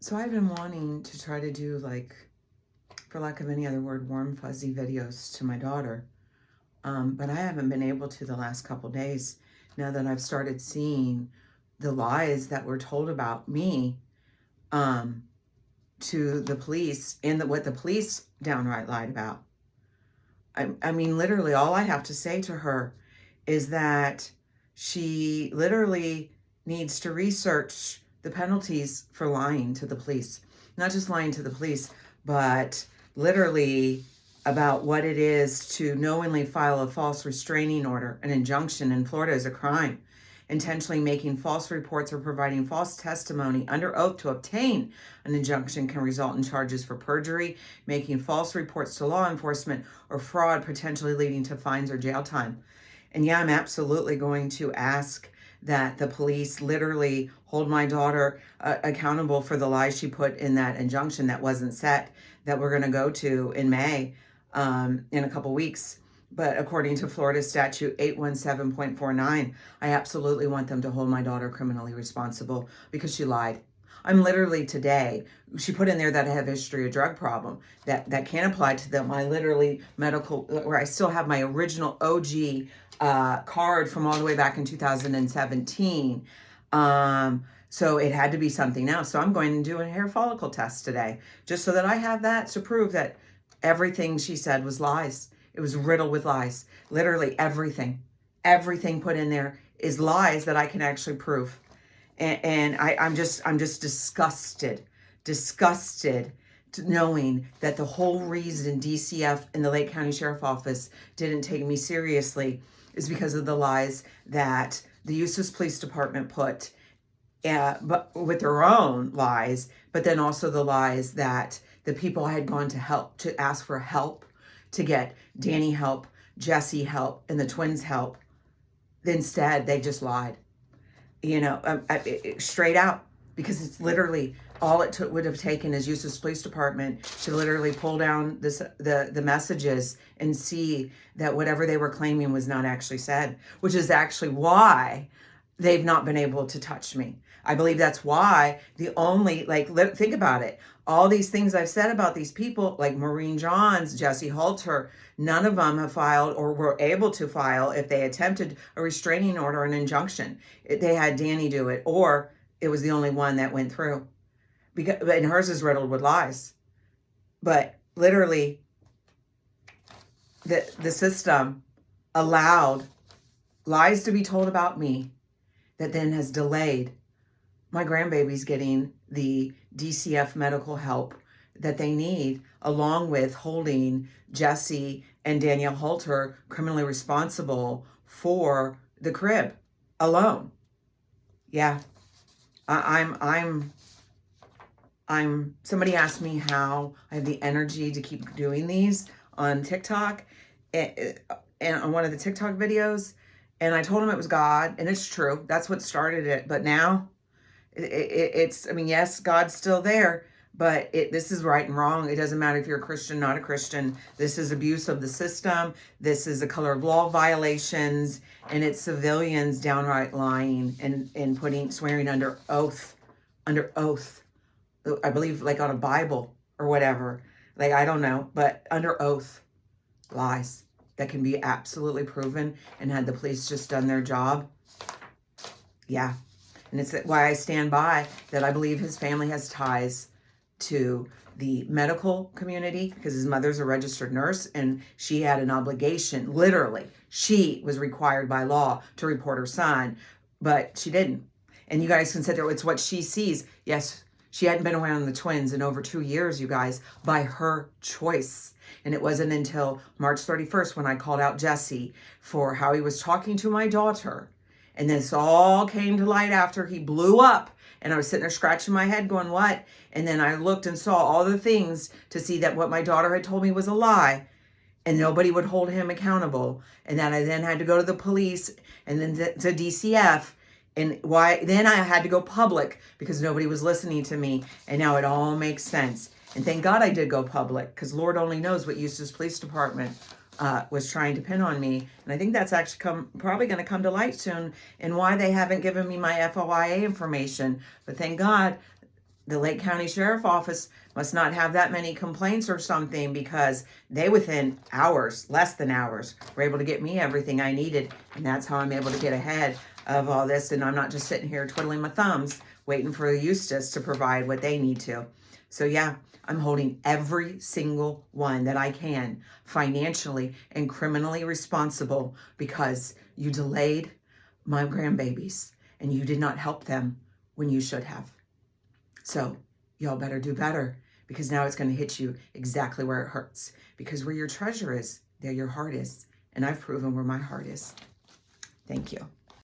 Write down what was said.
So I've been wanting to try to do, like, for lack of any other word, warm, fuzzy videos to my daughter. But I haven't been able to the last couple days now that I've started seeing the lies that were told about me to the police and what the police downright lied about. I mean, literally, all I have to say to her is that she literally needs to research the penalties for lying to the police. Not just lying to the police, but literally about what it is to knowingly file a false restraining order. An injunction in Florida is a crime. Intentionally making false reports or providing false testimony under oath to obtain an injunction can result in charges for perjury, making false reports to law enforcement, or fraud, potentially leading to fines or jail time. And yeah, I'm absolutely going to ask that the police literally hold my daughter accountable for the lies she put in that injunction that wasn't set, that we're going to go to in May in a couple weeks. But according to Florida Statute 817.49, I absolutely want them to hold my daughter criminally responsible because she lied. I'm literally today, she put in there that I have a history of drug problem. That can't apply to them. I literally medical, where I still have my original OG card from all the way back in 2017. So it had to be something else. So I'm going to do a hair follicle test today, just so that I have that to prove that everything she said was lies. It was riddled with lies. Literally everything put in there is lies that I can actually prove. And I'm just disgusted to knowing that the whole reason DCF and the Lake County Sheriff Office didn't take me seriously is because of the lies that the Eustis Police Department put, but with their own lies, but then also the lies that the people I had gone to ask for help, to get Danny help, Jesse help, and the twins help. Instead, they just lied, straight out, because it's literally all it would have taken is Eustis Police Department to literally pull down the messages and see that whatever they were claiming was not actually said, which is actually why they've not been able to touch me. I believe that's why think about it. All these things I've said about these people, like Maureen Johns, Jesse Halter, none of them have filed or were able to file if they attempted a restraining order or an injunction. They had Danny do it, or it was the only one that went through. And hers is riddled with lies. But literally, the system allowed lies to be told about me that then has delayed my grandbabies getting the DCF medical help that they need, along with holding Jesse and Danielle Halter criminally responsible for the crib alone. Yeah, I'm somebody asked me how I have the energy to keep doing these on TikTok and on one of the TikTok videos. And I told him it was God, and it's true. That's what started it. But now yes, God's still there, but this is right and wrong. It doesn't matter if you're a Christian, not a Christian. This is abuse of the system. This is a color of law violations, and it's civilians downright lying and swearing under oath. I believe like on a Bible or whatever. Like, I don't know, but under oath, lies that can be absolutely proven. And had the police just done their job, yeah. And it's why I stand by that. I believe his family has ties to the medical community because his mother's a registered nurse and she had an obligation. Literally, she was required by law to report her son, but she didn't. And you guys can sit there, it's what she sees. Yes, she hadn't been around the twins in over 2 years, you guys, by her choice. And it wasn't until March 31st when I called out Jesse for how he was talking to my daughter. And this all came to light after he blew up. And I was sitting there scratching my head going, what? And then I looked and saw all the things to see that what my daughter had told me was a lie. And nobody would hold him accountable. And that I then had to go to the police and then to DCF. And then I had to go public because nobody was listening to me. And now it all makes sense. And thank God I did go public, because Lord only knows what Eustis Police Department was trying to pin on me. And I think that's actually probably going to come to light soon, and why they haven't given me my FOIA information. But thank God the Lake County Sheriff Office must not have that many complaints or something, because they, within hours, less than hours, were able to get me everything I needed. And that's how I'm able to get ahead of all this. And I'm not just sitting here twiddling my thumbs, waiting for Eustis to provide what they need to. So yeah, I'm holding every single one that I can financially and criminally responsible, because you delayed my grandbabies and you did not help them when you should have. So y'all better do better, because now it's going to hit you exactly where it hurts, because where your treasure is, there your heart is. And I've proven where my heart is. Thank you.